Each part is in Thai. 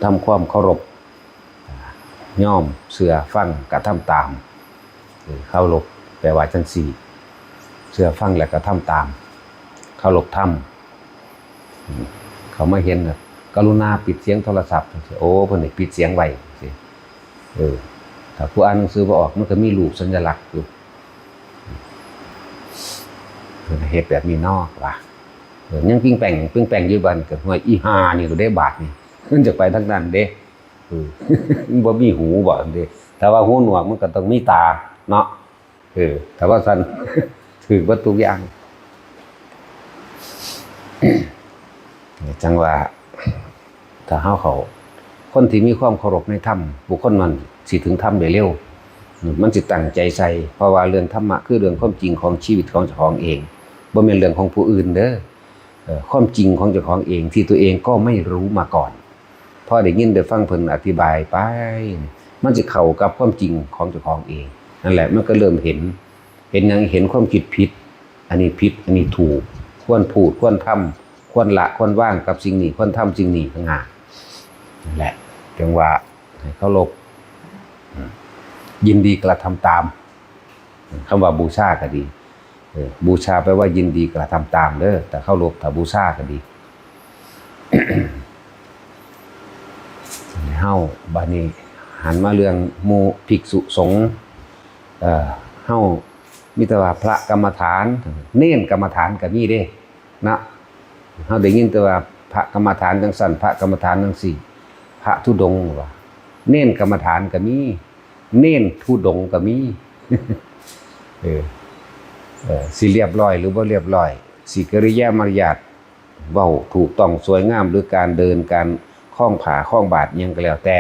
ทำความเคารพย่อมเสือฟังกระทำตามเคารพแปลว่าจังสี่เสือฟังและกระทำตามเคารพธรรมเขามาเห็นกรุณาปิดเสียงโทรศัพท์โอ้เพิ่นปิดเสียงไว้สิถ้าผู้อ่านหนังสือบ่ออกมันก็มีรูปสัญลักษณ์อยู่เพิ่นเฮ็ดแบบนี้นอกว่ะยังปิ้งแป้งอยู่บ้านก็ว่าอีห่านี่ก็ได้บาทนี่มันจะไปทางนั้นเด้บ่มีหูบ่เด้แต่ว่าหูหนวกมันก็ต้องมีตาเนาะแต่ว่าซั่นถือว่าทุกอย่างจังว่าถ้าเขาคนที่มีความเคารพในธรรมบุคคลนั้นสิถึงธรรมได้เร็วมันสิตั้งใจใส่เพราะว่าเรื่องธรรมะคือเรื่องความจริงของชีวิตของเจ้าของเองบ่แม่นเรื่องของผู้อื่นเด้อความจริงของเจ้าของเองที่ตัวเองก็ไม่รู้มาก่อนพอได้ยินได้ฟังเพิ่นอธิบายไปมันสิเข้ากับความจริงของเจ้าของเองนั่นแหละมันก็เริ่มเห็นยังเห็นความคิดผิดอันนี้ผิดอันนี้ถูกควรพูดควรทำควรละควรว่างกับสิ่งนี้ควรทำสิ่งนี้ต่างหากนั่นแหละจังว่าให้เคารพยินดีกระทำตามคำว่าบูชาก็ดีบูชาแปลว่ายินดีกระทำตามเด้อแต่เคารพถ้าบูชาก็ดี เฮาบัดนี้หันมาเรื่องหมู่ภิกษุสงฆ์เฮามีแต่ว่าพระกรรมฐานเน้นกรรมฐานก็มีเด้นะเฮาได้ยินแต่ว่าพระกรรมฐานจังซั่นพระกรรมฐานจังซี่พระธุดงค์ว่าเน้นกรรมฐานก็มีเน้นธุดงค์ก็มีสิเรียบร้อยหรือบ่เรียบร้อยสิกริยามารยาทเว้าถูกต้องสวยงามหรือการเดินการคล้องผ้าคล้องบาตรยังก็แล้วแต่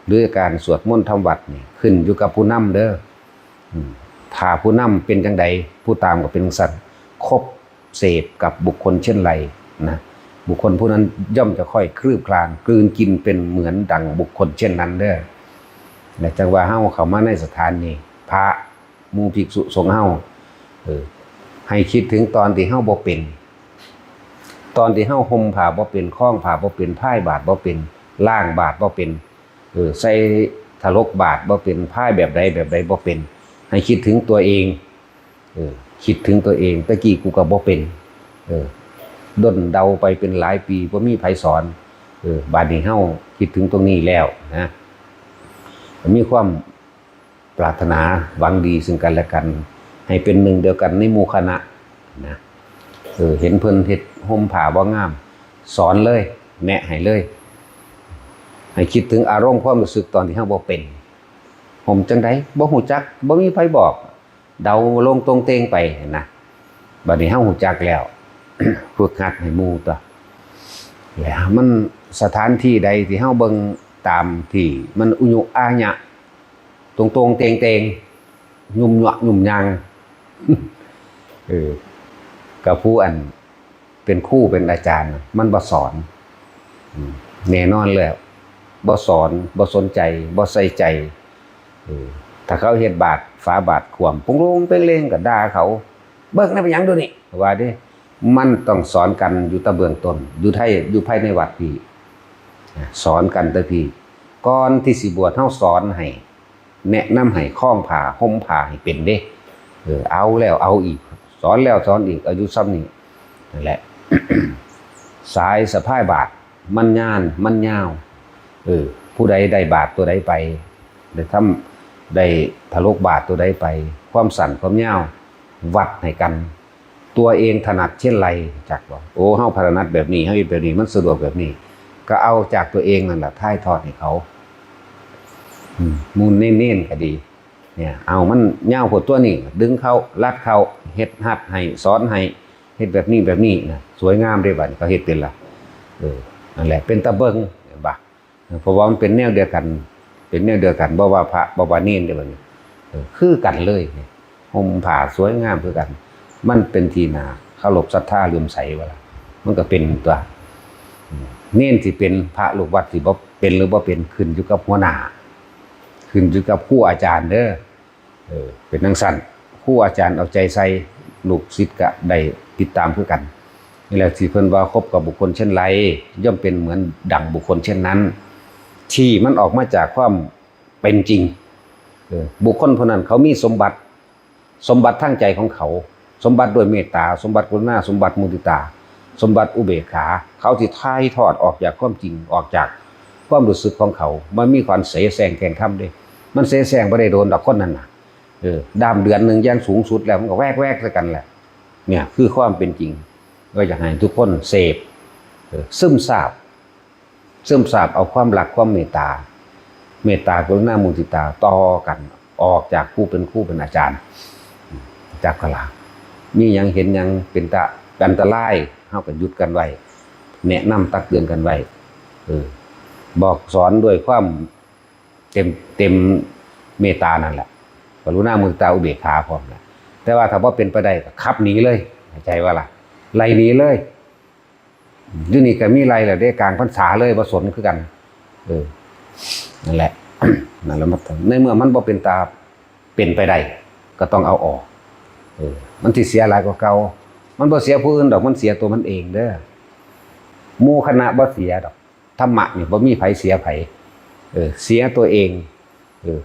หรือการสวดมนต์ทำวัดนี่ขึ้นอยู่กับผู้นำเด้อถ้าผู้นำเป็นจังใดผู้ตามก็เป็นสัตว์คบเสพกับบุคคลเช่นไรนะบุคคลผู้นั้นย่อมจะค่อยคลืบคลานกลืนกินเป็นเหมือนดังบุคคลเช่นนั้นเด้อและจังว่าเฮาเข้ามาในสถานนี้พระหมู่ภิกษุสงฆ์เฮาให้คิดถึงตอนที่เฮาบ่เป็นตอนที่เฮาห่มผ้าบ่เป็นคล้องผ้าบ่เป็นพายบาตรบ่เป็นล้างบาตรบ่เป็นใส่ทารกบาตรบ่เป็นพายแบบใดบ่เป็นให้คิดถึงตัวเองคิดถึงตัวเองตะกี้กูก็บ่เป็นด้นเดาไปเป็นหลายปีบ่มีไผสอนบัดนี้เฮาคิดถึงตรงนี้แล้วนะมีความปรารถนาหวังดีซึ่งกันและกันให้เป็นหนึ่งเดียวกันในหมู่คณะนะเห็นเพิ่นเฮ็ดห่มผ้าบ่งามสอนเลยแนะให้เลยให้คิดถึงอารมณ์ความรู้สึกตอนที่เฮาบ่เป็นห่มจังได๋บ่ฮู้จักบ่มีไผบอกเดาลงตรงเตงไปนะบัดนี้เฮาฮู้จักแล้ว ฝึกหัดให้หมู่ตัวแล้วมันสถานที่ใดที่เฮาเบิ่งตามที่มันอุยุอาญะตรงๆเตงๆยุ่มหยวกยุ่มยางกับผู้อันเป็นครูเป็นอาจารย์มันบ่สอนแน่นอนแล้วบ่สอนบ่สนใจบ่ใส่ใจถ้าเขาเฮ็ดบาตรฝาบาตรขวมปุ้งลงเป้งเลงก็ด่าเขาเบิกนั่นเป็นหยังดูนี่ว่าเด้มันต้องสอนกันอยู่ตะเบื้องต้นอยู่ภายในวัดพี่สอนกันแต่พี่ก่อนที่สิบวชเฮาสอนให้แนะนำให้คล้องผ้าห่มผ้าให้เป็นเด้เอาแล้วเอาอีกสอนแล้วสอนอีกอายุซ้ำนี้นั่นแหละ สายสะพายบาตรมันย่านมันยาวผู้ใดได้บาตรตัวใดไปได้ทะลุบาตรตัวใดไปความสั้นความยาววัดให้กันตัวเองถนัดเช่นไรจักว่าโอ้เฮาถนัดแบบนี้เฮาแบบนี้มันสะดวกแบบนี้ก็เอาจากตัวเองนั่นแหละถ่ายทอดให้เขามูลเน้นๆก็ดีเนี่ยเอามันยาวกว่าตัวนี้ดึงเข้าลัดเข้าเฮ็ดหัดให้สอนให้เฮ็ดแบบนี้นะสวยงามได้บัดนี้เขาเฮ็ดเป็นล่ะนั่นแหละเป็นตะเบิงบ่เพราะว่ามันเป็นแนวเดียวกันบ่ว่าพระบ่ว่าเน้นได้บัดนี้คือกันเลยห่มผ้าสวยงามคือกันมันเป็นที่น่าเคารพศรัทธาเลื่อมใสว่าล่ะมันก็เป็นตัวเน้นสิเป็นพระลูกวัดสิบ่เป็นหรือบ่เป็นขึ้นอยู่กับหัวหน้าขึ้นอยู่กับครูอาจารย์เด้อเป็นจังซั่นครูอาจารย์เอาใจใส่ลูกศิษย์ก็ได้ติดตามคือกัน นี่แหละที่เพิ่นว่าคบกับบุคคลเช่นไรย่อมเป็นเหมือนดั่งบุคคลเช่นนั้นที่มันออกมาจากความเป็นจริงบุคคลผู้นั้นเขามีสมบัติทางใจของเขาสมบัติด้วยเมตตาสมบัติกรุณาสมบัติมุทิตาสมบัติอุเบกขาเขาที่ถ่ายทอดออกจากความจริงออกจากความรู้สึกของเขามันมีความเสแสร้งแข่งขันด้วยมันเสแสร้งบ่ได้โดนดอกคนนั้นน่ะดามเดือนนึงอย่างสูงสุดแล้วมันก็แวกๆซะกันแหละเนี่ยคือความเป็นจริงก็อยากให้ทุกคนเสพซึมซาบเอาความรักความเมตตากรุณามุทิตาต่อกันออกจากผู้เป็นครูเป็นอาจารย์จากกลามีหยังเห็นหยังเป็นอันตรายเฮาก็หยุดกันไว้แนะนำตักเตือนกันไว้บอกสอนด้วยความเต็มเมตตานั่นแหละกรุณามุทิตาอุเบกขาพร้อมแหละแต่ว่าถ้าบ่เป็นไปได้ก็ขับหนีเลยเข้าใจว่าล่ะไล่หนีเลยอยู่นี่ก็มีไล่แล้วได้กลางพรรษาเลยบ่สนคือกันนั่นแหละ นั่นแหละในเมื่อมันบ่เป็นตาเป็นไปได้ก็ต้องเอาออกมันสิเสียหลายกว่าเก่ามันบ่เสียผู้อื่นดอกมันเสียตัวมันเองเด้อหมู่คณะบ่เสียดอกธรรมะนี่บ่มีไผเสียไผเสียตัวเอง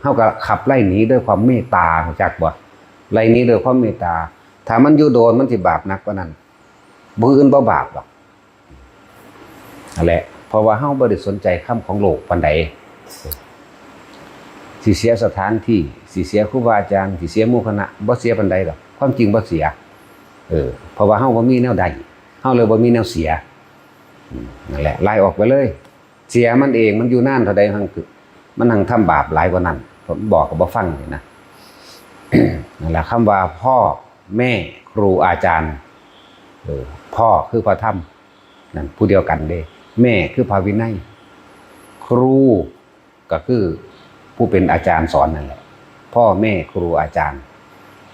เฮาก็ขับไล่หนีด้วยความเมตตารู้จักบ่ไล่หนีด้วยความเมตตาถ้ามันอยู่โดนมันสิบาปหนักกว่านั้นผู้อื่นบ่บาปหรอกนั่นแหละเพราะว่าเฮาบ่ได้สนใจคำของโลกปานใดสิเสียสถานที่สิเสียครูบาอาจารย์สิเสียหมู่คณะบ่เสียปานใดหรอกความจริงบ่เสียเพราะว่าเฮาบ่มีแนวใดเฮาเลยบ่มีแนวเสียนั่นแหละไล่ออกไปเลยเสียมันเองมันอยู่นานเท่าใดมันทำบาปหลายกว่านั้นผมบอกก็บ่ฟังนี่นะ นั่นแหละคำว่าพ่อแม่ครูอาจารย์พ่อคือพระธรรมนั่นผู้เดียวกันเด้แม่คือพระวินัยครูก็คือผู้เป็นอาจารย์สอนนั่นแหละพ่อแม่ครูอาจารย์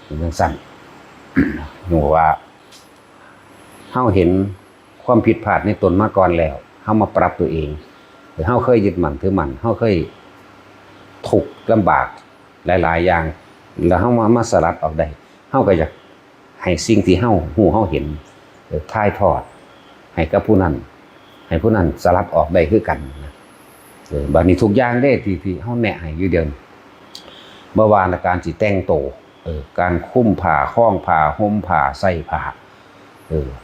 อย่างสั้น หนูว่าเฮาเห็นความผิดพลาดในตนมาก่อนแล้วเฮามาปรับตัวเองหรือเฮาเคยยึดมั่นถือมั่นเฮาเคยทุกข์ลำบากหลายๆอย่างแล้วเฮามาสลัดออกได้เฮาก็อยากให้สิ่งที่เฮาฮู้เฮาเห็นถ่ายทอดให้กับผู้นั้นให้ผู้นั้นสลัดออกได้คือกันนะบัดนี้ทุกอย่างเด้ที่เฮาแนะให้อยู่เดียวบ่ว่าในการสิแต่งโตการคุ้มผ้าคล้องผ้าห่มผ้าใส่ผ้า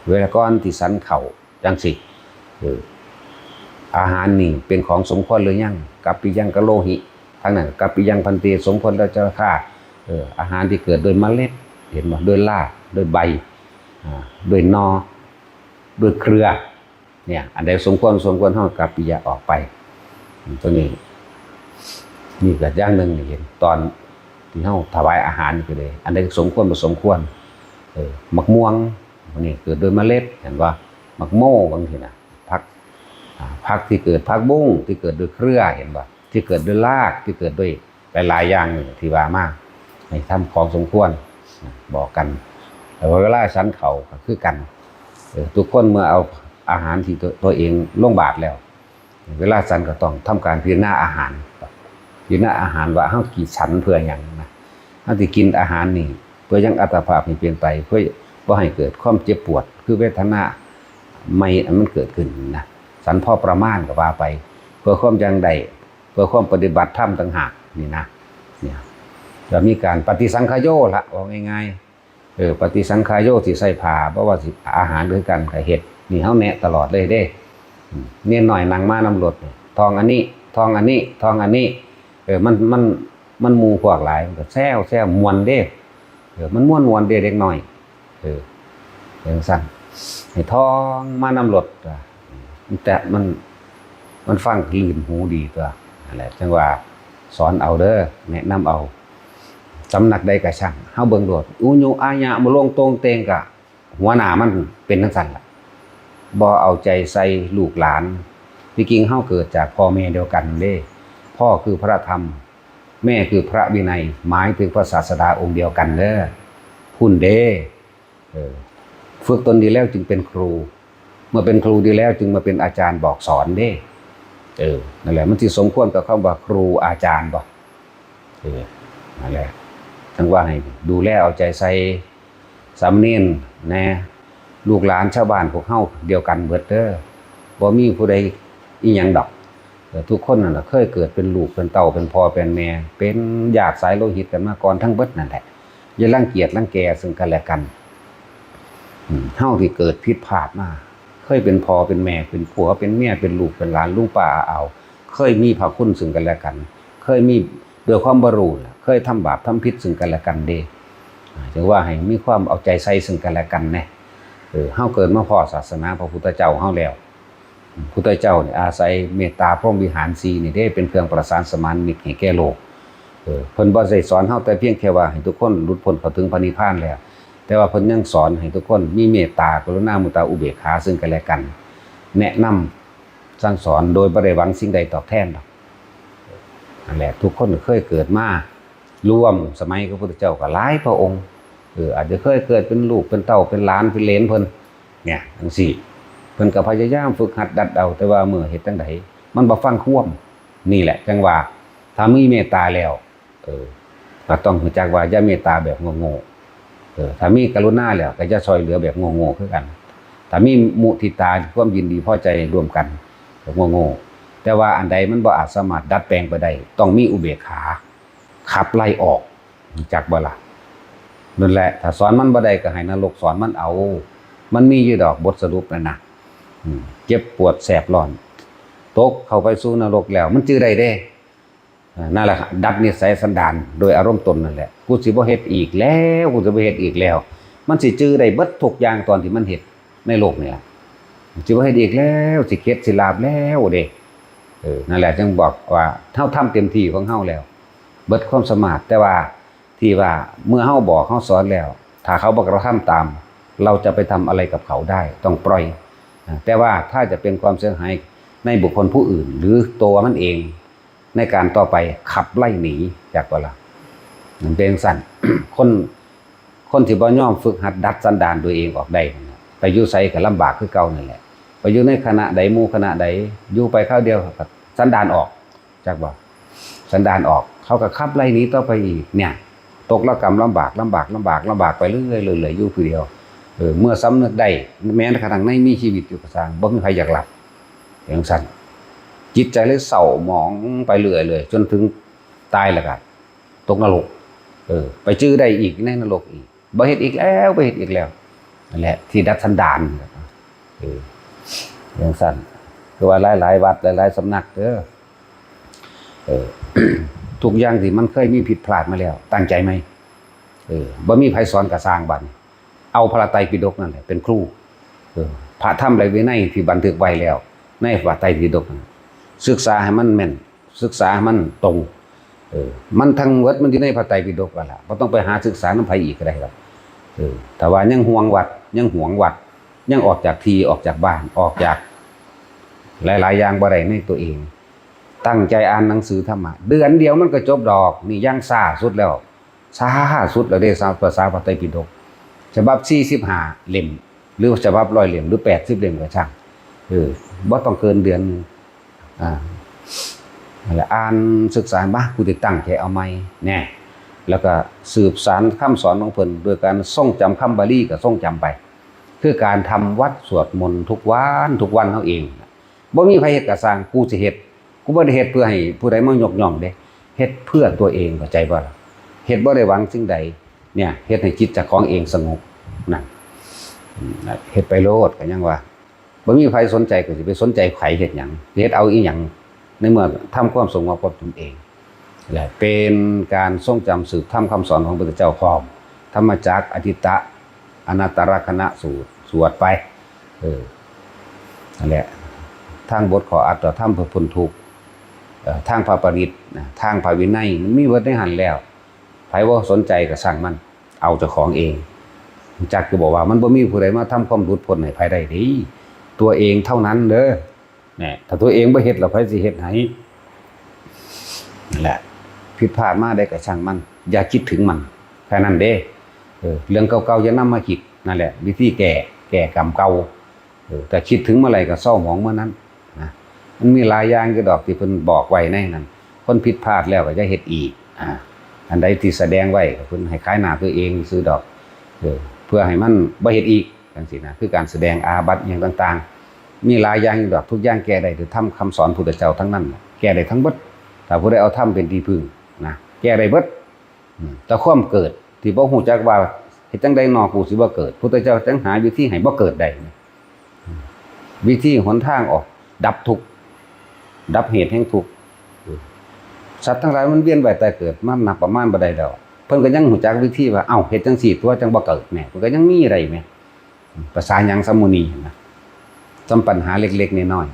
เวลาก่อนที่สันเข่าจังสิอาหารนี่เป็นของสมควรหรือยังกัปปิยังกะโลหิทางนั้นกัปปิยังพันเตสมควรแล้วจะฆ่าอาหารที่เกิดโดยเมล็ดเห็นบ่โดยรากโดยใบโดยนอโดยเครือเนี่ยอันใดสมควรเฮากัปปิยะออกไปตัวนี้นี่ก็อย่างนึงเห็นตอนที่เฮาถวายอาหารก็เลยอันใดสมควรบ่สมควรมะม่วงนี่เกิดโดยเมล็ดเห็นว่ามักโม่บางทีนะผักที่เกิดผักบุ้งที่เกิดโดยเครือเห็นบ่ที่เกิดโดยรากที่เกิดด้วยหลายๆอย่างที่ว่ามากให้ทำของสมควรบอกกันแต่เวลาชั้นเขาก็คือกันทุกคนเมื่อเอาอาหารที่ตัวเองลงบาตรแล้วเวลาชั้นก็ต้องทำการพิจารณาอาหารว่าเฮากี่ชั้นเพื่อหยังนะเฮาสิกินอาหารนี่เพื่อยังอัตภาพให้เปลี่ยนไปเพื่อบ่ให้เกิดความเจ็บปวดคือเวทนาไม่มันเกิดขึ้นนะสันพ่อประมาณก็ว่าไปเพื่อความยังใดเพื่อความปฏิบัติธรรมต่างหากนี่นะเนี่ยจะมีการปฏิสังขโยละว่าง่ายๆปฏิสังขโยที่ใส่ผ้าเพราะว่าอาหารด้วยกันกับเห็ดนี่เฮาแนะตลอดเลยเด้เนี่ยหน่อยนางมานำรถทองอันนี้มันมูพวกหลายก็แซวมวนเด้มันม่วนเด้เด็กน้อยอย่างสั่นให้ทองมานำรถแต่มันฟังลื่นหูดีตัวนั่นแหละจังว่าสอนเอาเด้อแนะนำเอาสำนักใดก็ช่างเฮาเบิ่งโดดอุญุอายะบ่ลงตรงเตงกะหัวหน้ามันเป็นจังซั่นล่ะบ่เอาใจใส่ลูกหลานที่จริงเฮาเกิดจากพ่อแม่เดียวกันเด้พ่อคือพระธรรมแม่คือพระวินัยหมายถึงพระศาสดาองค์เดียวกันเด้อพุ่นเด้ฝึกตนดีแล้วจึงเป็นครูเมื่อเป็นครูดีแล้วจึงมาเป็นอาจารย์บอกสอนเด้นั่นแหละมันที่สมควรกับคำว่าครูอาจารย์บ่นั่นแหละทั้งว่าให้ดูแลเอาใจใส่สามเณรนะ ลูกหลานชาวบ้านพวกเฮาเดียวกันเบิดเด้อบ่มีผู้ใดอีหยังดอกทุกคนนั่นล่ะเคยเกิดเป็นลูกเป็นเต้าเป็นพ่อเป็นแม่เป็นญาติสายโลหิตกันมาก่อนทั้งเบิดนั่นแหละอย่ารังเกียจรังแกซึ่งกันและกันเฮาที่เกิดผิดพลาดมาเคยเป็นพ่อเป็นแม่เป็นผัวเป็นเมียเป็นลูกเป็นหลานลุงป้าอาเอาเคยมีพระคุณซึ่งกันและกันเคยมีด้วยความบ่รู้เคยทำบาปทำผิดซึ่งกันและกันเด้จึงว่าให้มีความเอาใจใส่ซึ่งกันและกันแน่เฮาเกิดมาพ้อศาสนาพระพุทธเจ้าเฮาแล้วพุทธเจ้าเนี่ยอาศัยเมตตาพรหมวิหาร4นี่ได้เป็นเครื่องประสานสมานมิตรให้แก่โลกเพิ่นบ่ได้สอนเฮาแต่เพียงแค่ว่าให้ทุกคนหลุดพ้นเข้าถึงพระนิพพานแล้วแต่ว่าเพิ่นยังสอนให้ทุกคนมีเมตตากรุณามุตตาอุเบกขาซึ่งกันและกันแนะนำสั่งสอนโดยบ่ได้หวังสิ่งใดตอบแทนดอกนั่นแหละทุกคนเคยเกิดมาร่วมสมัยพระพุทธเจ้าก็หลายพระองค์อาจจะเคยเกิดเป็นลูกเป็นเต้าเป็นหลานเป็นเหลนเพิ่นเนี่ยจังซี่เพิ่นก็พยายามฝึกหัดดัดเอาแต่ว่าเมื่อเฮ็ดจังไดมันบ่ฟังความนี่แหละจังว่าถ้ามีเมตตาแล้วก็ต้องรู้จักว่าอย่าเมตตาแบบโง่ถ้ามีกรุณาแล้วก็จะช่วยเหลือแบบโง่ๆคือกันถ้ามีมุทิตาความยินดีพอใจรวมกันแบบโง่ๆแต่ว่าอันใดมันบ่อาจสามารถดัดแปลงไปได้ต้องมีอุเบกขาขับไล่ออกรู้จักบ่ล่ะนั่นแหละถ้าสอนมันบ่ได้ก็ให้นรกสอนมันเอามันมีอยู่ดอกบทสรุปนั่นน่ะเจ็บปวดแสบร้อนตกเข้าไปสู่นรกแล้วมันจื้อได้เด้นั่นแหละดัดนิสัยสันดานโดยอารมณ์ตนนั่นแหละกูสิบ่เฮ็ดอีกแล้วกูจะบ่เฮ็ดอีกแล้วมันสิจื้อได้เบิดทุกอย่างตอนที่มันเฮ็ดในโลกนี่ล่ะสิบ่เฮ็ดอีกแล้วสิเข็ดสิลาบแล้วเด้นั่นแหละจึงบอกว่าเฮาทำเต็มที่ของเฮาแล้วเบิดความสามารถแต่ว่าที่ว่าเมื่อเฮาบอกเฮาสอนแล้วถ้าเขาบ่กระทำตามเราจะไปทำอะไรกับเขาได้ต้องปล่อยแต่ว่าถ้าจะเป็นความเสียหายในบุคคลผู้อื่นหรือตัวมันเองในการต่อไปขับไล่หนีจากเวลามันเป็นสั่น คนที่บ่ยอมฝึกหัดดัดสันดานตัวเองออกได้ไปอยู่ไสก็ลำบากคือเก่านั่นแหละไปอยู่ในคณะใดหมู่คณะใดอยู่ไปคราวเดียวก็สันดานออกจากบ่สันดานออกเขาก็ขับไล่หนีต่อไปอีกเนี่ยตกระกรรมลำบากไปเรื่อยๆอยู่ผู้เดียวเมื่อสำนึกได้แม้กระทั่งในมีชีวิตอยู่ก็สร้างบ่มีใครอยากหลับอย่างสั่นจิตใจเลยเศร้าหมองไปเรื่อยเลยจนถึงตายแล้วก็ตกนรกไปจื้อได้อีกในนรกอีกบ่เฮ็ดอีกแล้วบ่เฮ็ดอีกแล้วนั่นแหละที่ดัดสันดานอย่างสั่นคือว่าหลายๆวัดหลายๆสำนักเด้อทุกอย่างที่มันเคยมีผิดพลาดมาแล้วตั้งใจไหมบ่มีไผสอนก็สร้างบัดเอาพระไตรปิฎกนั่นแหละเป็นครูพระธรรมหลายวินัยที่บันทึกไว้แล้วในพระไตรปิฎกศึกษาให้มันแม่นศึกษาให้มันตรงมันทั้งหมดมันอยู่ในพระไตรปิฎกนั่นล่ะบ่ต้องไปหาศึกษานำไผอีกก็ได้ครับแต่ว่ายังห่วงวัดยังออกจากที่ออกจากบ้านออกจากหลายๆอย่างบ่ได้ในตัวเองตั้งใจอ่านหนังสือธรรมะเดือนเดียวมันก็จบดอกนี่ยังช้าสุดแล้วช้าสุดแล้วเด้ภาษาพระไตรปิฎกฉบับ45เล่มหรือฉบับ100เล่มหรือ80เล่มก็ช่างบ่ต้องเกินเดือนนั่นแหละอ่านศึกษาบ่กูสิตั้งใจเอาใหม่แน่แล้วก็สืบสานคำสอนของเพิ่นโดยการท่องจำคำบาลีก็ท่องจำไปคือการทำวัดสวดมนต์ทุกวันเฮาเองบ่มีไผเฮ็ดก็สร้างกูสิเฮ็ดกูบ่ได้เฮ็ดเพื่อให้ผู้ใดมายกย่องเด้เฮ็ดเพื่อตัวเองเข้าใจบ่ล่ะเฮ็ดบ่ได้หวังสิ่งใดเนี่ยเฮ็ดให้จิตเจ้าของเองสงบนั่นเฮ็ดไปโลดก็ยังว่าบ่มีใครสนใจก็สิไปสนใจไผเฮ็ดหยังเฮ็ดเอาอีหยังในเมื่อทำความสงบกับตนเองแหละเป็นการทรงจำสืบธรรมคำสอนของพระพุทธเจ้าพร้อมธรรมจักรอทิตตะอนัตตลกนสูตรสวดไปนั่นแหละทางบทขออัตถธรรมเพื่อพ้นทุกข์ทางพระปริตทางพระวินัยมันมีเบิดในหันแล้วไผบ่สนใจก็สร้างมันเอาเจ้าของเองจักก็บอกว่ามันบ่มีผู้ใดมาทำความหลุดพ้นให้ไผได้เด้ตัวเองเท่านั้นเด้อเนี่ยถ้าตัวเองบ่เฮ็ดแล้วไผสิเฮ็ดให้นั่นแหละผิดพลาดมาได้ก็ช่างมันอย่าคิดถึงมันแค่นั้นเด้เรื่องเก่าๆอย่านำมาคิดนั่นแหละวิธีแก้กรรมเก่าแต่คิดถึงเมื่อไหร่ก็เศร้าหมองเมื่อนั้นนะมันมีหลายอย่างคือดอกที่เพิ่นบอกไว้ในนั้นคนผิดพลาดแล้วก็จะเฮ็ดอีกอันใดที่แสดงไว้ก็เพิ่นให้คลายหน้าตัวเองซื้อดอกเพื่อให้มันบ่เฮ็ดอีก จังซี่นะคือการแสดงอาบัติอย่างต่างๆมีหลายอย่างอยู่ดอกทุกอย่างแก้ได้ด้วยธรรมคำสอนพุทธเจ้าทั้งนั้นแก้ได้ทั้งเบิดถ้าผู้ใดเอาธรรมเป็นที่พึ่งนะแก้ได้เบิดแต่ความเกิดที่บ่ฮู้จักว่าเฮ็ดจังได๋น้อกูสิบ่เกิดพุทธเจ้าจังหาวิธีให้บ่เกิดได้วิธีหนทางออกดับทุกข์ดับเหตุแห่งทุกข์สัตว์ทั้งหลายมันเวียนว่ายตายเกิดมานับประมาณบ่ได้ดอกเพิ่นก็ยังฮู้จักวิธีว่าเอ้าเฮ็ดจังซี่ตัวจังบ่เกิดแหมเพิ่นก็ยังมีอะไรแหมภาษาหยังซะมื้อนี้นะจำปัญหาเล็กๆน้อย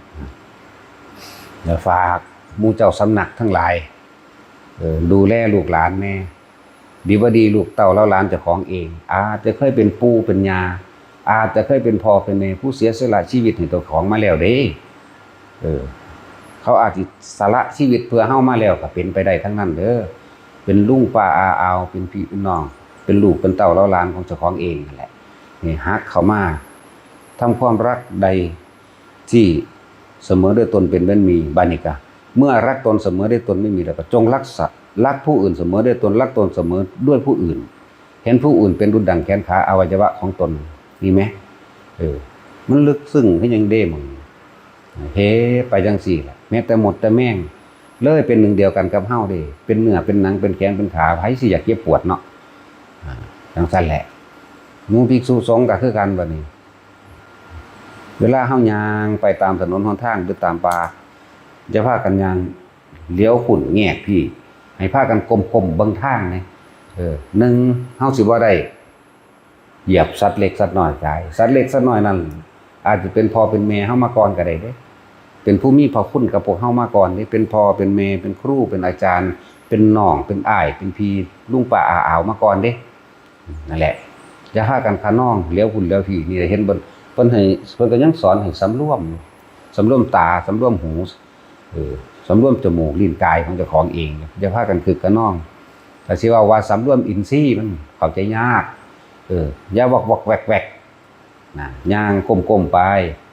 ๆแล้วฝากหมู่เจ้าสำนักทั้งหลายดูแลลูกหลานแน่ดีบ่ดีลูกเต้าแล้วหลานเจ้าของเองอาจจะเคยเป็นปู่เป็นย่าอาจจะเคยเป็นพ่อเป็นแม่ผู้เสียสละชีวิตให้ตัวของมาแล้วเด้เขาอาจสิสละชีวิตเพื่อเฮามาแล้วก็เป็นไปได้ทั้งนั้นเด้อเป็นลุงป้าอาอาวเป็นพี่เป็นน้องเป็นลูกเป็นเต้าแล้วหลานของเจ้าของเองนั่นแหละนี่ฮักเข้ามาทำความรักใดที่เสมอด้วยตนเป็นมีบานิกาเมื่อรักตนเสมอด้วยตนไม่มีแล้วก็จงรักผู้อื่นเสมอด้วยตนรักตนเสมอด้วยผู้อื่นเห็นผู้อื่นเป็นดุจดั่งแขนขาอวัยวะของตนมีไหมมันลึกซึ้งให้ยังเด้มึงเฮ้ไปจังสี่แหละแม้แต่หมดแต่แม่งเลยเป็นหนึ่งเดียวกันกับเฮ้าเด้เป็นเนื้อเป็นหนังเป็นแขนเป็นขาไผสิอยากเจ็บปวดเนาะจังซั่นแหละหมู่ภิกษุสงฆ์ก็คือกันบัดนี้เวลาเฮาย่างไปตามถนนหนทางหรือตามป่าจะพากันย่างเลี้ยวขุ่นแงกพี่ให้พากันก้มๆเบิ่งทางนี่หนึ่งเฮาสิบ่ได้เหยียบสัตว์เล็กสัตว์น้อยตายสัตว์เล็กสัตว์น้อยนั่นอาจจะเป็นพ่อเป็นแม่เฮามาก่อนก็ได้เด้เป็นผู้มีพระคุณกับพวกเฮามาก่อนนี่เป็นพ่อเป็นแม่เป็นครูเป็นอาจารย์เป็นน้องเป็นอ้ายเป็นพี่ลุงป้าอาอาวมาก่อนเด้นั่นแหละจะพากันขาน้องเลี้ยวหุ่นเลี้ยวพี่นี่เห็นเพิ่นให้เพิ่นก็ยังสอนให้สำรวมตาสำรวมหูสำรวมจมูกลิ้นกายของเจ้าของเองจะพากันคึกกะน้องแต่สิว่าสำรวมอินทรีย์มันเข้าใจยากอย่าวอกแวกนะย่างก้มไป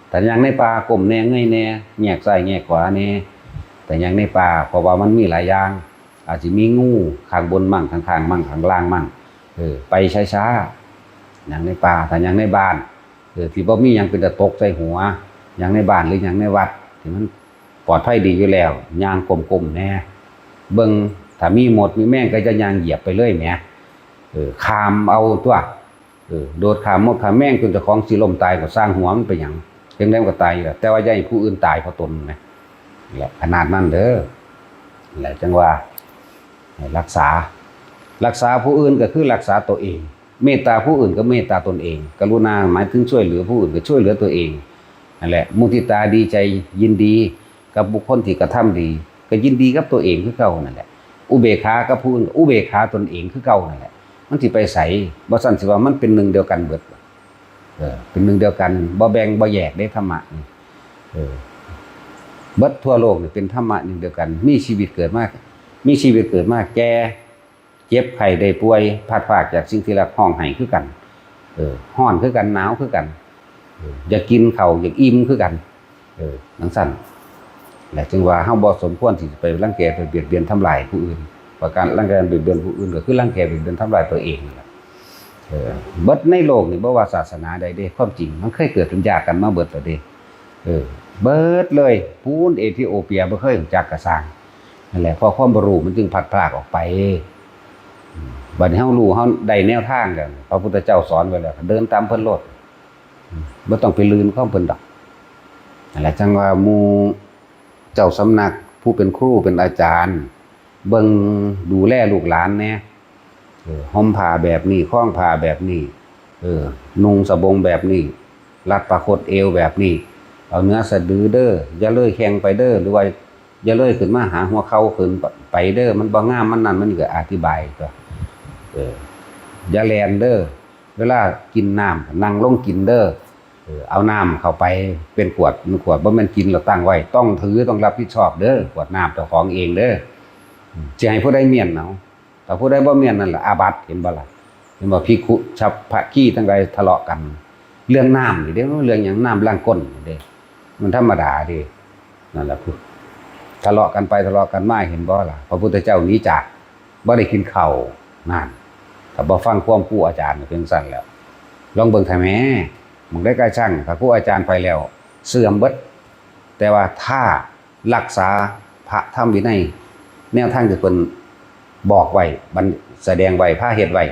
แต่ย่างในป่าก้มแน่เงยแน่แงกซ้ายแงกขวาแน่แต่ย่างในป่าเพราะว่ามันมีหลายอย่างอาจจะมีงูข้างบนมั่งข้างมั่งข้างล่างมั่งไปช้าๆย่างในป่าแต่ย่างในบ้านที่บ่มีหยังเป็นตะตกใส่หัวย่างในบ้านหรือย่างในวัดที่มันปลอดภัยดีอยู่แล้วย่างก้มๆแน่เบิ่งถ้ามีหมดมีแม่งก็จะย่างเหยียบไปเรื่อยแหมคามเอาตัวโดดขามมดขามแม่งจนเจ้าของสิล้มตายก็สร้างหัวมันไปหยังเพียงใดมันก็ตายอยู่แล้วแต่ว่าอย่าให้ผู้อื่นตายเพราะตนนะแหละขนาดนั้นเด้อแหละจังว่ารักษาผู้อื่นก็คือรักษาตัวเองเมตตาผู้อื่นก็เมตตาตนเองกรุณาหมายถึงช่วยเหลือผู้อื่นก็ช่วยเหลือตัวเองนั่นแหละมุทิตาดีใจยินดีกับบุคคลที่กระทำดีก็ยินดีกับตัวเองคือเก่านั่นแหละอุเบกขากับผู้อื่นอุเบกขาตนเองคือเก่านั่นแหละมันสิไปใส่บ่ซั่นสิว่ามันเป็นหนึ่งเดียวกันเบิดเป็นหนึ่งเดียวกันบ่แบ่งบ่แยกได้ธรรมะนี่เบิดทั่วโลกนี่เป็นธรรมะหนึ่งเดียวกันมีชีวิตเกิดมาแก่เจ็บไข้ได้ป่วยพลาดพลาดจากสิ่งที่รักห้องไห้คือกันร้อนคือกันหนาวคือกันอยากกินข้าวอยากอิ่มคือกันจังซั่นแหละจึงว่าเฮาบ่สมควรที่จะไปรังแกไปเบียดเบียนทำลายผู้อื่นประการรังแกเบียดเบียนผู้อื่นก็คือรังแกเบียดเบียนทำลายตัวเองนั่นแหละเบิดในโลกนี่บ่ว่าศาสนาใดเด้ความจริงมันเคยเกิดเป็นยากกันมาเบิดแล้วเด้เบิดเลยพูนเอธิโอเปียบ่เคยรู้จักกระสร้างนั่นแหละเพราะความบ่รู้มันจึงพัดพรากออกไปบัดนี้เฮารู้เฮาได้แนวทางกันพระพุทธเจ้าสอนไว้แล้วเดินตามเพิ่นโลดบ่ต้องไปลืมของเพิ่นดอกนั่นแหละจังว่าหมู่เจ้าสำนักผู้เป็นครูเป็นอาจารย์เบิ่งดูแลลูกหลานแน่ห่มผ้าแบบนี้คล้องผ้าแบบนี้นุ่งสบงแบบนี้รัดประคตเอวแบบนี้เอาเนื้อสะดือเด้ออย่าเลยแข็งไปเด้อหรือว่าอย่าเลยขึ้นมาหาหัวเข่าขึ้นไปเด้อมันบ่งามมันนั่นมันก็อธิบายก็อย่าแลนเด้อเวลากินน้ำนั่งลงกินเด้อเอาน้ำเข้าไปเป็นขวดบ่แม่นกินแล้วตั้งไว้ต้องถือต้องรับผิดชอบเด้อขวดน้ำเจ้าของเองเด้อสิให้ผู้ใดเมียนเอาแต่ผู้ใดบ่เมียนนั่นล่ะอาบัติเห็นบ่ล่ะเห็นบ่ภิกขุฉัพพะขี้ทั้งหลายทะเลาะกันเรื่องน้ำนี่เด้เรื่องหยังน้ำล้างก้นเด้มันธรรมดาเด้นั่นล่ะผู้ทะเลาะกันไปทะเลาะกันมาเห็นบ่ล่ะพระพุทธเจ้าหนีจากบ่ได้กินข้าวนั่นถ้าบ่ฟังความครูอาจารย์เป็นซั่นแล้วลองเบิ่งท่าแม่ มึงได้ใกล้ช่างถ้าครูอาจารย์ไปแล้วเสื่อมเบิดแต่ว่าถ้ารักษาพระธรรมวินัยแนวทางที่เพิ่นบอกไว้แสดงไว้พาเฮ็ดไว้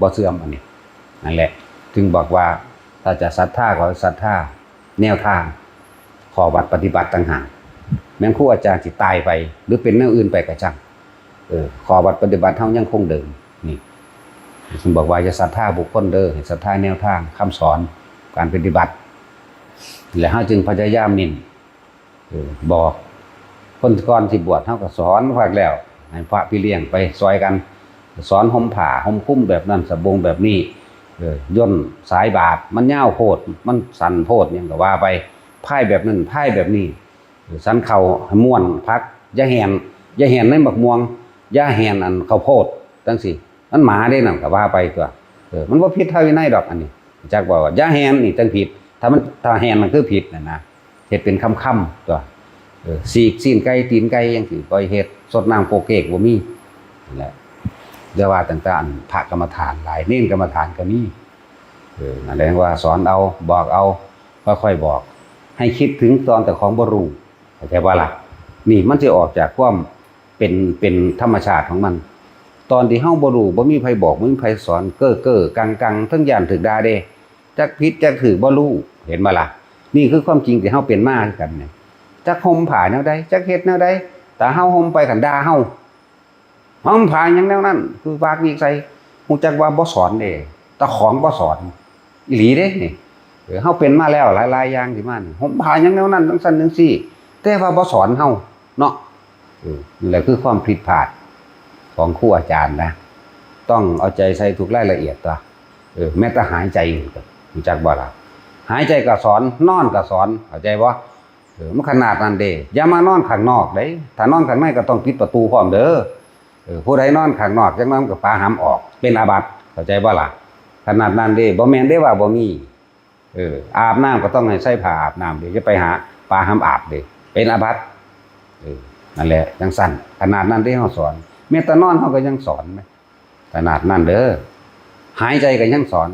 บ่เสื่อมอันนี้นั่นแหละถึงบอกว่าถ้าจะศรัทธาก็ศรัทธาแนวทางข้อวัดปฏิบัติต่างหากแม้นครูอาจารย์สิตายไปหรือเป็นแนวอื่นไปก็ช่างข้อวัดปฏิบัติเฮายังคงเดิมนี่ซึ่งบอกว่าจะศรัทธาบุคคลเด้อให้ศรัทธาแนวทางคำสอนการปฏิบัติและเฮาจึงพยายามนิ่นบอกคนก่อนสิบวชเฮาก็สอนพากแล้วให้พระพี่เลี้ยงไปซอยกันสอนห่มผ้าห่มคุ้มแบบนั้นสบงแบบนี้ย่นสายบาทมันยาวโพดมันสั้นโพดหยังก็ว่าไปพายแบบนั้นพายแบบนี้สันเข่าม่วนพักอย่าแหนในบักม่วงอย่าแหนอันข้าวโพดจังซี่มันหมาได้นั่นก็ว่าไปตัวมันบ่ผิดเท่าวินัยดอกอันนี้จักบอกว่าอย่าแหนนี่จังผิดถ้าแหนมันคือผิดนะเฮ็ดเป็นคำๆตัวสีกซีนไก่ตีนไก่จังซี่ปล่อยเฮ็ดสดน้ำโปเกกบ่มีนั่นแหละเดี๋ยวว่าต่างๆพระกรรมฐานหลายเน้นกรรมฐานก็มีนั่นแหละว่าสอนเอาบอกเอาค่อยๆบอกให้คิดถึงตอนแต่ของบ่รู้เข้าใจบ่ล่ะนี่มันสิออกจากความเป็นธรรมชาติของมันตอนที่เฮาบ่รู้บ่มีไผบอกบ่มีไผสอนเก้อๆกังๆทั้งย่านถึกด่าเด้จักผิดจักถูกบ่รู้เห็นบ่ล่ะนี่คือความจริงที่เฮาเป็นมาคือกันเนี่ยจักห่มผ้าแนวใดจักเฮ็ดแนวใดแต่เฮาห่มไปกันด่าเฮาห่มผ้าหยังแนวนั้นคือวากวีกใส่ฮู้จักว่าบ่สอนเด้แต่ของบ่สอนอีหลีเด้นี่เฮาเป็นมาแล้วหลายๆอย่างที่มันห่มผ้าหยังแนวนั้นจังซั่นจังซี่แต่ว่าบ่สอนเฮาเนาะนี่แหละคือความผิดพลาดของครูอาจารย์นะต้องเอาใจใส่ทุกรายละเอียดตัวแม้แต่หายใจก็รู้จักบ่ล่ะหายใจก็สอนนอนก็สอนเข้าใจบ่มันขนาดนั้นเด้อย่ามานอนข้างนอกเด้ถ้านอนข้างในก็ต้องปิดประตูพร้อมเด้อผู้ใดนอนข้างนอกจังนั้นก็ปาหำออกเป็นอาบัติเข้าใจบ่ล่ะขนาดนั้นเด้บ่แม่นได้ว่าบ่มีอาบน้ำก็ต้องให้ใส่ผ้าอาบน้ำเดี๋ยวจะไปหาปาหำอาบเด้เป็นอาบัตินั่นแหละจังสั่นขนาดนั้นเด้เฮาสอนแม้แต่นอนเฮาก็ยังสอนมั้ยขนาดนั้นเด้อหายใจก็ยังสอน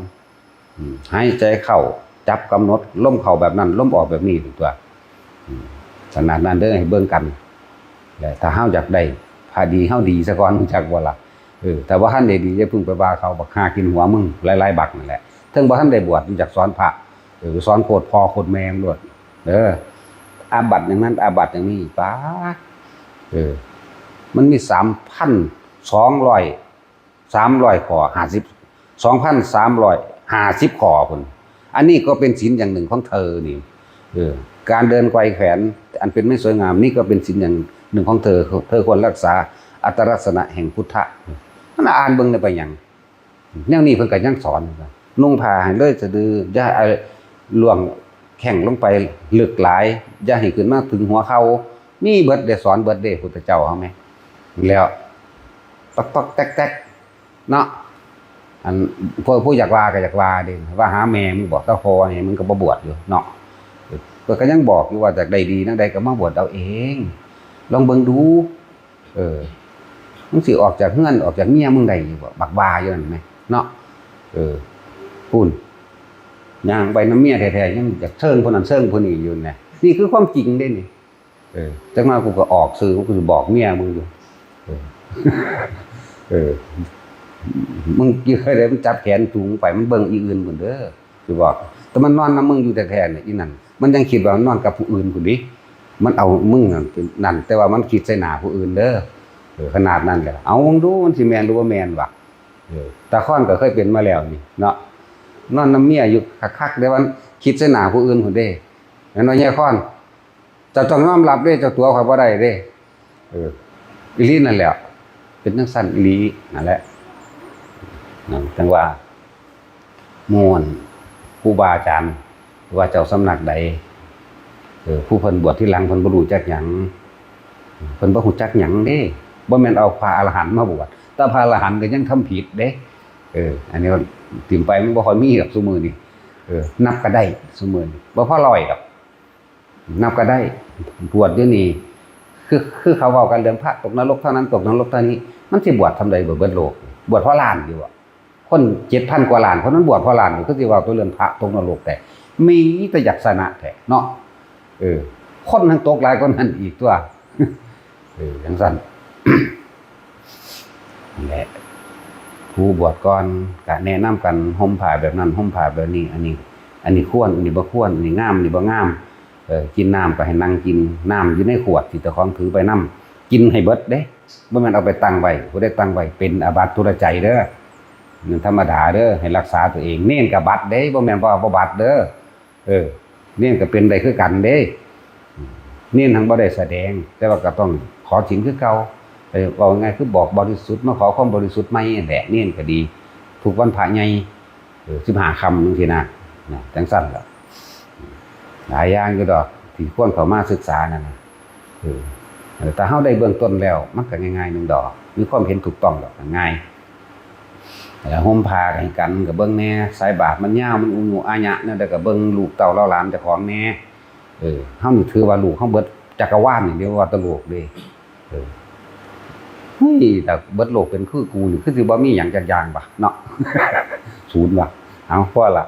หายใจเข้าจับกำหนดลมเข้าแบบนั้นลมออกแบบนี้ตัวขนาดนั้นเด้อให้เบิ่งกันแต่ถ้าเฮาอยากได้พาดีเฮาดีซะก่อนจักบ่ล่ะแต่ว่าท่านได้ดีอย่าเพิ่งไปว่าเขาบักหากินหัวมึงหลายๆบักนั่นแหละถึงบ่ทันได้บวชอยากสอนพระสอนโคตรพ่อโคตรแม่มด้วยอาบัติอย่างนั้นอาบัติอย่างนี้ป๊ามันมี 3,300 ข้อ50 2,350 ข้อพุ่นอันนี้ก็เป็นศีลอย่างหนึ่งของเธอนี่การเดินไกวแขนอันเป็นไม่สวยงามนี่ก็เป็นศีลอย่างหนึ่งของเธอควรรักษาอัตลักษณะแห่งพุทธะมันอ่านเบิ่งได้ไปหยังแนวนี้เพิ่นก็ยังสอนนุ่งผ้าให้เลยสะดืออย่าล่วงแข้งลงไปลึกหลายอย่าให้ขึ้นมาถึงหัวเข่ามีเบิดได้สอนเบิดเด้พุทธเจ้าเฮาแม่แล้วตอกๆแตกๆเนาะอันผู้อยากว่าก็อยากว่าเด้ว่าหาแม่มึงบอกตาพอนี่มึงก็บ่บวชอยู่เนาะเพิ่นก็ยังบอกอยู่ว่าจากใดดีนังใดก็มาบวชเอาเองลองเบิ่งดูมึงสิออกจากเฮือนออกจากเมียมึงได้อยู่บ่บักบ้าอยู่นั่นแหมเนาะพูนย่างไปน้ำเมียแท้ๆยังอยากเชิงคนนั้นเชิงคนนี้อยู่เนี่ยนี่คือความจริงเด้นี่จักมากูก็ออกสื่อกูจะบอกเมียมึงอยู่มึงกี่เคยได้มันจับแขนจูงไปมันเบิ่งอีอื่นเหมือนเด้อสิบอกแต่มันนอนน้ำมึงอยู่แท้ๆเนี่ยอีนั่นมันยังคิดว่ามันนอนกับผู้อื่นพุ่นดิมันเอามึงนั่นแต่ว่ามันคิดใส่หน้าผู้อื่นเด้อขนาดนั้นแหละเอามึงดูมันสิแม่นหรือว่าแม่นวะตาค้อนก็เคยเป็นมาแล้วนี่เนาะนอนน้ำเมียอยู่คักๆเดี๋ยวมันคิดใส่หน้าผู้อื่นพุ่นเด้แม่นว่าแย่ค้อนจะต้องยอมรับเด้เจ้าตัวข่อยบ่ได้เด้อีหลีนั่นแหละเป็นจังซั่นอีหลีนั่นแหละจังว่าม่วนครูบาอาจารย์ว่าเจ้าสำนักใดผู้เพิ่นบวชที่หลังเพิ่นบ่รู้จักหยังเพิ่นบ่ฮู้จักหยังเด้บ่แม่นเอาพระอรหันต์มาบวชแต่พระอรหันต์ก็ยังทำผิดเด้อันนี้ติ่มไปมันบ่ค่อยมีดอกซุมื้อนี้นับก็ได้ซุมื้อนี้บ่พอ100ดอกนับก็ได้บวชอยู่นี่คือเขาเว้ากันเรื่องพระตกนรกเท่านั้นตกนรกเท่านี้มันสิบวชทำใดเบิดโลกบวชเพราะล้านอยู่คน 7,000 กว่าล้านคนนั้นบวชเพราะล้านอยู่คือสิเว้าตัวเรื่องพระตกนรกแต่ มีแต่อยากชนะแท้เนาะคนทั้งตกหลายคนนั้นอีกตัวจังซั่น นั่นแหละผู้บวชก่อนก็แนะนำกันห่มผ้าแบบนั้นห่มผ้าแบบนี้อันนี้ควรอันนี้บ่ควรอันนี้งามอันนี้บ่งามกินน้ำก็ให้นั่งกินน้ำอยู่ในขวดที่เจ้าของถือไปนำกินให้เบิดเด้บ่แม่นเอาไปตั้งไว้ผู้ใดตั้งไว้เป็นอาบัติทุรใจเด้อมันธรรมดาเด้อให้รักษาตัวเองเน้นกับบัตรเด้บ่แม่นว่าบ่บัตรเด้อเน้นก็เป็นได้คือกันเด้เน้นทั้งบ่ได้แสดงแต่ว่าก็ต้องขอศีลคือเก่าว่าไงคือบอกบริสุทธิ์มาขอความบริสุทธิ์ใหม่แหละเน้นก็ดีทุกวันพระใหญ่15ค่ำจังซี่นะจังซั่นล่ะหลายอย่างอยู่ดอกที่ควรเข้ามาศึกษานั่นน่ะแต่เฮาได้เบื้องต้นแล้วมันก็ง่ายๆนึงดอกมีความเห็นถูกต้องดอกง่ายแล้วห่มผ้ากันก็เบิ่งแน่สายบาตรมันยาวมันอุญุอาญะนั่นแต่ก็เบิ่งลูกเต้าเล่าหลานเจ้าของแน่เฮานี่ถือว่าลูกเฮาเบิดจักรวาลนี่เรียกว่าตะโลกเด้เฮ้ยแต่เบิดโลกเป็นคือกูนี่คือสิบ่มีหยังจักอย่างบ่เนาะ ศูนย์บ่เอาพอละ